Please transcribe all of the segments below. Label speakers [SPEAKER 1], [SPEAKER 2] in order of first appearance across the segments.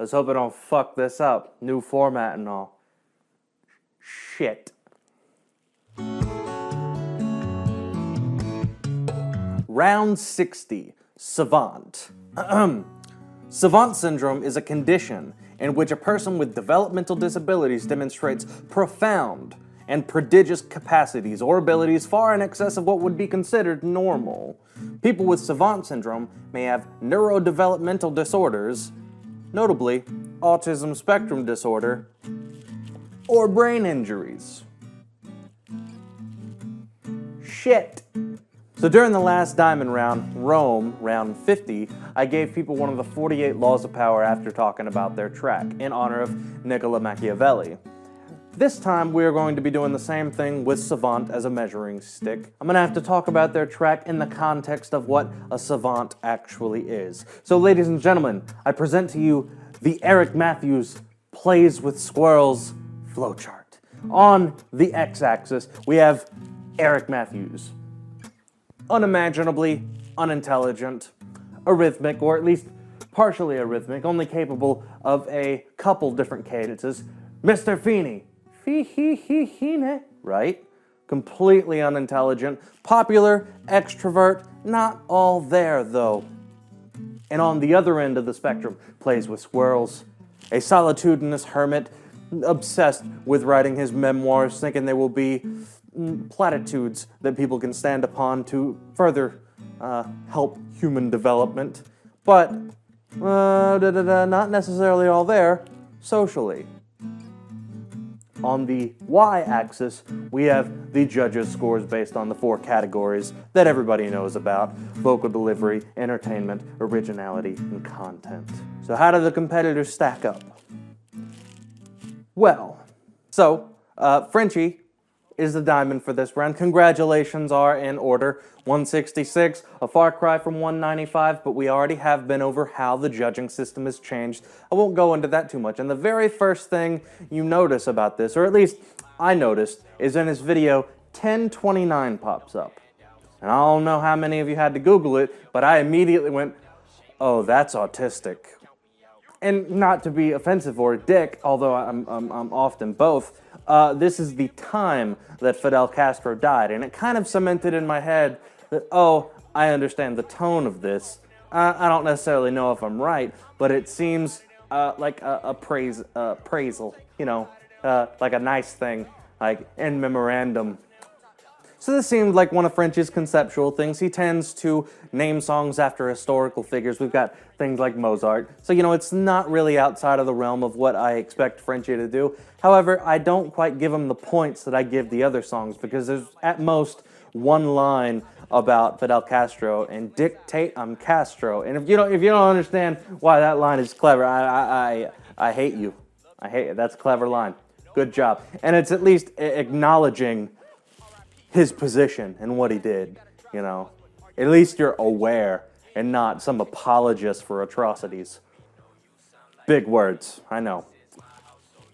[SPEAKER 1] Let's hope I don't fuck this up. New format and all. Shit. Round 60. Savant. Savant syndrome is a condition in which a person with developmental disabilities demonstrates profound and prodigious capacities or abilities far in excess of what would be considered normal. People with Savant syndrome may have neurodevelopmental disorders, notably autism spectrum disorder, or brain injuries. Shit. So during the last Diamond round, Rome, round 50, I gave people one of the 48 laws of power after talking about their track, in honor of Niccolo Machiavelli. This time, we are going to be doing the same thing with Savant as a measuring stick. I'm going to have to talk about their track in the context of what a Savant actually is. So ladies and gentlemen, I present to you the Eric Matthews Plays with Squirrels flowchart. On the x-axis, we have Eric Matthews. Unimaginably unintelligent, arrhythmic, or at least partially arrhythmic, only capable of a couple different cadences. Mr. Feeney, fee-hee-hee-hee-ne, right? Completely unintelligent, popular, extrovert, not all there though. And on the other end of the spectrum, plays with squirrels, a solitudinous hermit, obsessed with writing his memoirs, thinking they will be platitudes that people can stand upon to further help human development, but not necessarily all there socially. On the y-axis, we have the judges' scores based on the 4 categories that everybody knows about: vocal delivery, entertainment, originality, and content. So how do the competitors stack up? Well, so Frenchy is the diamond for this round. Congratulations are in order. 166, a far cry from 195, but we already have been over how the judging system has changed. I won't go into that too much. And the very first thing you notice about this, or at least I noticed, is in his video, 1029 pops up. And I don't know how many of you had to Google it, but I immediately went, oh, that's autistic. And not to be offensive or a dick, although I'm often both, this is the time that Fidel Castro died, and it kind of cemented in my head that, oh, I understand the tone of this. I don't necessarily know if I'm right, but it seems like a appraisal, you know, like a nice thing, like in memorandum. So this seemed like one of Frenchy's conceptual things. He tends to name songs after historical figures. We've got things like Mozart. So, you know, it's not really outside of the realm of what I expect Frenchy to do. However, I don't quite give him the points that I give the other songs, because there's at most one line about Fidel Castro and dictate I'm Castro. And if you don't understand why that line is clever, I hate you. I hate it. That's a clever line. Good job. And it's at least acknowledging his position and what he did, you know. At least you're aware and not some apologist for atrocities. Big words, I know.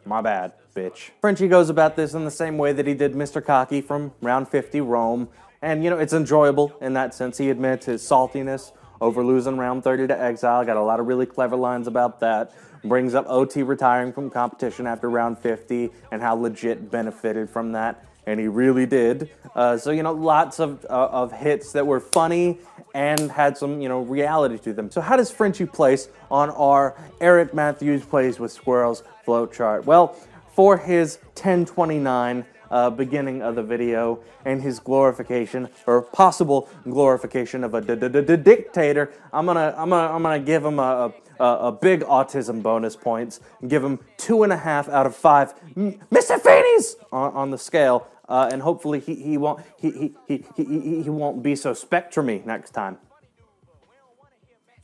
[SPEAKER 1] My bad, bitch. Frenchy goes about this in the same way that he did Mr. Cocky from round 50, Rome. And, you know, it's enjoyable in that sense. He admits his saltiness over losing round 30 to Exile. Got a lot of really clever lines about that. Brings up OT retiring from competition after round 50 and how Lejit benefited from that. And he really did. So, you know, lots of hits that were funny and had some, you know, reality to them. So how does Frenchy place on our Eric Matthews Plays with Squirrels flowchart? Well, for his 1029 beginning of the video and his glorification, or possible glorification of a dictator, I'm gonna give him a big autism bonus points and give him 2.5 out of 5 Mr. Feeney's on the scale. And hopefully he won't be so spectrumy next time.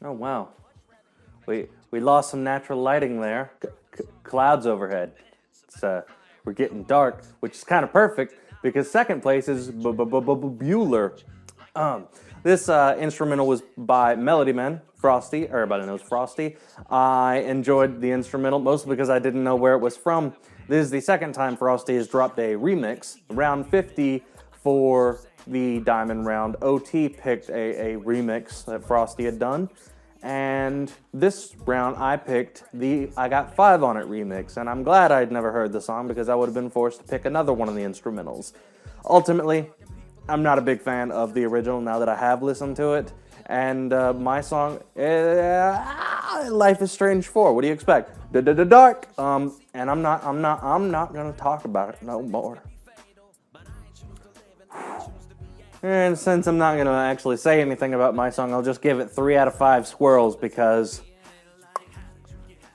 [SPEAKER 1] Oh wow, we lost some natural lighting there. Clouds overhead. It's, we're getting dark, which is kind of perfect because second place is Bueller. This instrumental was by MelodyMan, Frosty. Everybody knows Frosty. I enjoyed the instrumental mostly because I didn't know where it was from. This is the second time Frosty has dropped a remix. Round 50 for the Diamond round, OT picked a remix that Frosty had done. And this round I picked the I Got 5 on It remix, and I'm glad I'd never heard the song because I would have been forced to pick another one of the instrumentals. Ultimately, I'm not a big fan of the original now that I have listened to it, and my song, Life is Strange 4. What do you expect? Dark. And I'm not gonna talk about it no more. And since I'm not gonna actually say anything about my song, I'll just give it 3 out of 5 squirrels because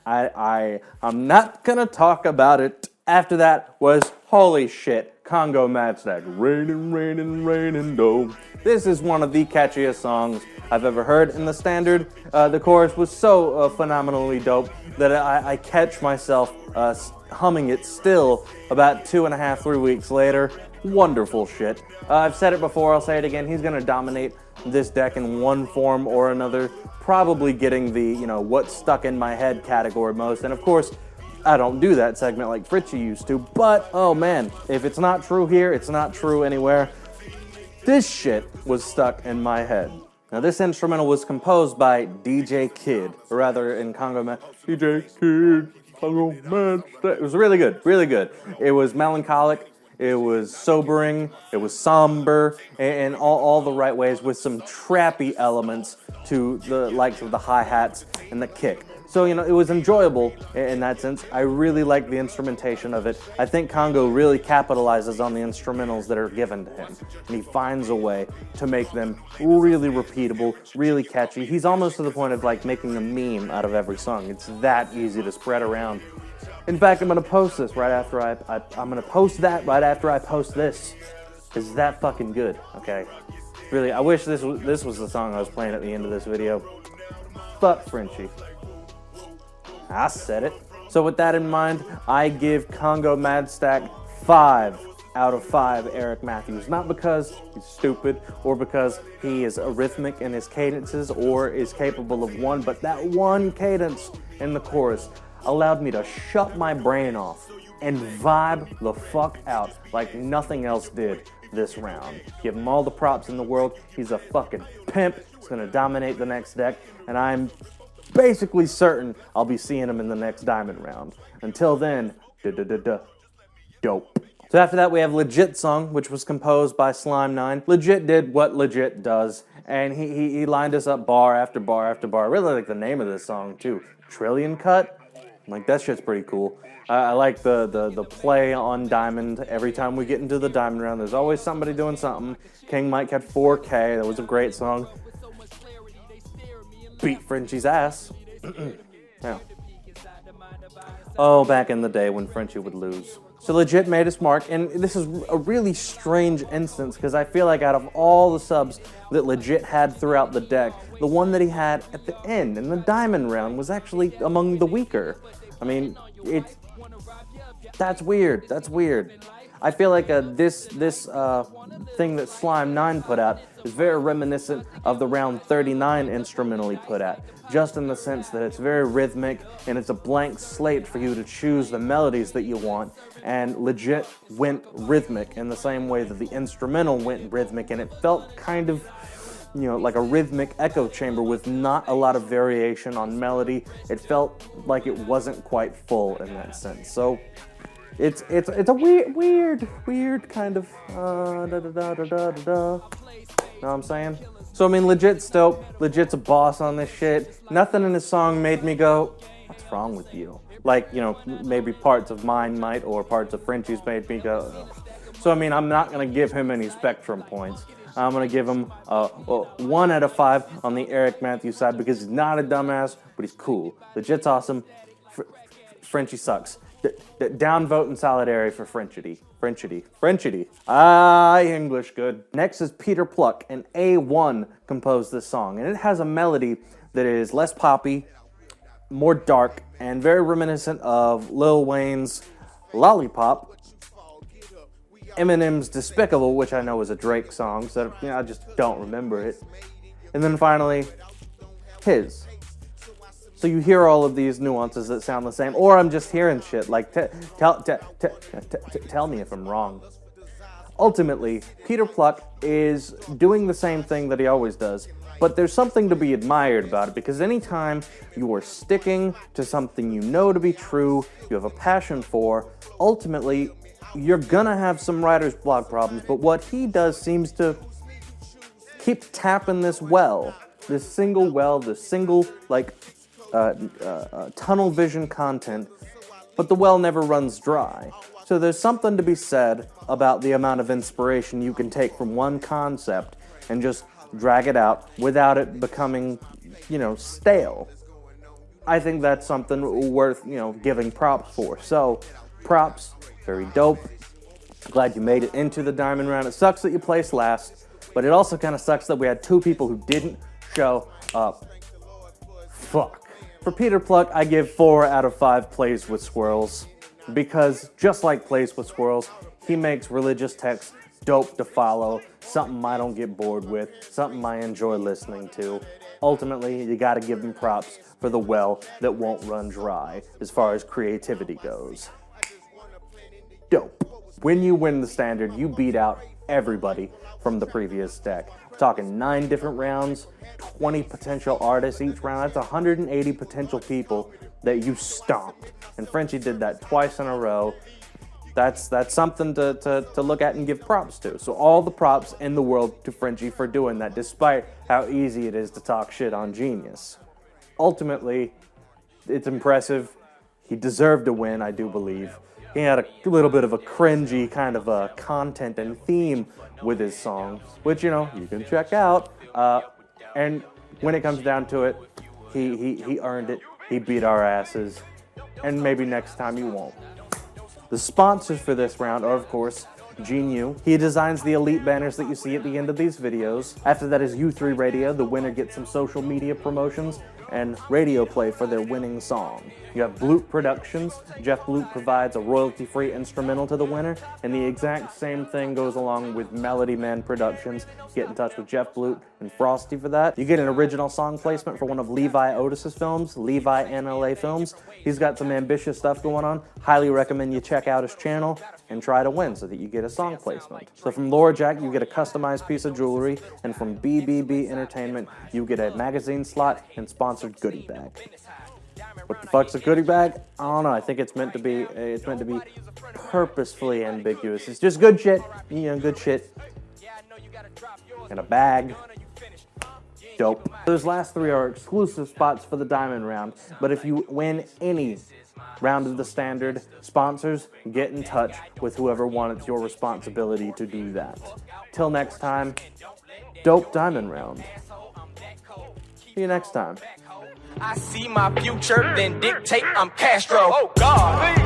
[SPEAKER 1] I'm not gonna talk about it. After that was holy shit, Kongo MadStak. Raining, raining, raining, dough. This is one of the catchiest songs I've ever heard in the standard. The chorus was so phenomenally dope that I catch myself humming it still about 2.5, 3 weeks later. Wonderful shit. I've said it before, I'll say it again. He's going to dominate this deck in one form or another, probably getting the, what's stuck in my head category most. And of course, I don't do that segment like Frenchy used to, but oh man, if it's not true here, it's not true anywhere. This shit was stuck in my head. Now this instrumental was composed by DJ Kid, or rather in Kongo DJ Kid, Kongo MadStak. It was really good, really good. It was melancholic, it was sobering, it was somber, in all the right ways with some trappy elements to the likes of the hi-hats and the kick. So, it was enjoyable in that sense. I really like the instrumentation of it. I think Kongo really capitalizes on the instrumentals that are given to him. And he finds a way to make them really repeatable, really catchy. He's almost to the point of making a meme out of every song. It's that easy to spread around. In fact, I'm gonna post this right after I'm gonna post that right after I post this. It's that fucking good, okay? Really, I wish this was the song I was playing at the end of this video. Fuck Frenchy. I said it. So with that in mind, I give Kongo MadStak 5 out of 5 Eric Matthews. Not because he's stupid or because he is arrhythmic in his cadences or is capable of one, but that one cadence in the chorus allowed me to shut my brain off and vibe the fuck out like nothing else did this round. Give him all the props in the world. He's a fucking pimp. He's gonna dominate the next deck, and I'm basically certain I'll be seeing him in the next diamond round. Until then, dope. So after that we have Lejit song, which was composed by Slime9. Lejit did what Lejit does, and he lined us up bar after bar after bar. I really like the name of this song too. Trillion Cut? That shit's pretty cool. I like the play on diamond. Every time we get into the diamond round, there's always somebody doing something. King Mike had 4K. That was a great song. Beat Frenchy's ass. Yeah. Oh, back in the day when Frenchy would lose. So Lejit made his mark, and this is a really strange instance because I feel like out of all the subs that Lejit had throughout the deck, the one that he had at the end in the diamond round was actually among the weaker. I mean, that's weird. That's weird. I feel like this thing that Slime9 put out is very reminiscent of the round 39 instrumental he put out, just in the sense that it's very rhythmic and it's a blank slate for you to choose the melodies that you want, and Lejit went rhythmic in the same way that the instrumental went rhythmic, and it felt kind of, like a rhythmic echo chamber with not a lot of variation on melody. It felt like it wasn't quite full in that sense. So it's a weird kind of know what I'm saying? So I mean, Lejit's dope. Lejit's a boss on this shit. Nothing in his song made me go, what's wrong with you? Maybe parts of mine might, or parts of Frenchy's made me go, ugh. So I mean, I'm not gonna give him any spectrum points. I'm gonna give him 1 out of 5 on the Eric Matthews side because he's not a dumbass, but he's cool. Lejit's awesome. Frenchy sucks. Downvote in solidarity for Frenchy. English good. Next is Peter Pluck, and A1 composed this song, and it has a melody that is less poppy, more dark, and very reminiscent of Lil Wayne's Lollipop, Eminem's Despicable, which I know is a Drake song, so I just don't remember it, and then finally, his. So you hear all of these nuances that sound the same, or I'm just hearing shit, tell me if I'm wrong. Ultimately, Peter Pluck is doing the same thing that he always does. But there's something to be admired about it, because anytime you are sticking to something you know to be true, you have a passion for, ultimately, you're gonna have some writer's block problems. But what he does seems to keep tapping this well, this single well, this single, like, tunnel vision content, but the well never runs dry. So there's something to be said about the amount of inspiration you can take from one concept and just drag it out without it becoming, stale. I think that's something worth, giving props for. So, props, very dope. Glad you made it into the diamond round. It sucks that you placed last, but it also kind of sucks that we had 2 people who didn't show up. Fuck. For Peter Pluck, I give 4 out of 5 plays with squirrels, because just like plays with squirrels, he makes religious texts dope to follow, something I don't get bored with, something I enjoy listening to. Ultimately, you gotta give him props for the well that won't run dry as far as creativity goes. Dope. When you win the standard, you beat out everybody from the previous deck. We're talking 9 different rounds, 20 potential artists each round. That's 180 potential people that you stomped. And Frenchy did that twice in a row. That's something to look at and give props to. So all the props in the world to Frenchy for doing that, despite how easy it is to talk shit on Jeenyuz. Ultimately, it's impressive. He deserved to win, I do believe. He had a little bit of a cringy kind of a content and theme with his song, which, you can check out. And when it comes down to it, he earned it. He beat our asses. And maybe next time he won't. The sponsors for this round are, of course, Jeenyuz. He designs the elite banners that you see at the end of these videos. After that is U3 Radio. The winner gets some social media promotions and radio play for their winning song. You have Bloop Productions. Jeff Bloop provides a royalty-free instrumental to the winner, and the exact same thing goes along with MelodyMan Productions. Get in touch with Jeff Bloop and Frosty for that. You get an original song placement for one of Levi Otis's films, Levi NLA Films. He's got some ambitious stuff going on. Highly recommend you check out his channel and try to win so that you get a song placement. So from Laura Jack, you get a customized piece of jewelry, and from BBB Entertainment, you get a magazine slot and sponsored goodie bag. What the fuck's a goodie bag? I don't know. I think it's meant to be purposefully ambiguous. It's just good shit, good shit. And a bag. Dope. Those last 3 are exclusive spots for the diamond round, but if you win any round of the standard, sponsors, get in touch with whoever won. It's your responsibility to do that. Till next time, dope diamond round. See you next time.
[SPEAKER 2] I see my future, then dictate I'm Castro. Oh God,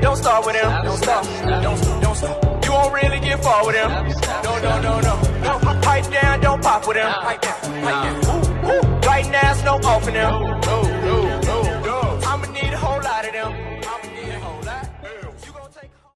[SPEAKER 2] don't start with him. Don't start. You won't really get far with him. No. Pipe down, don't pop with him. Pipe down. Right now, it's no off in him.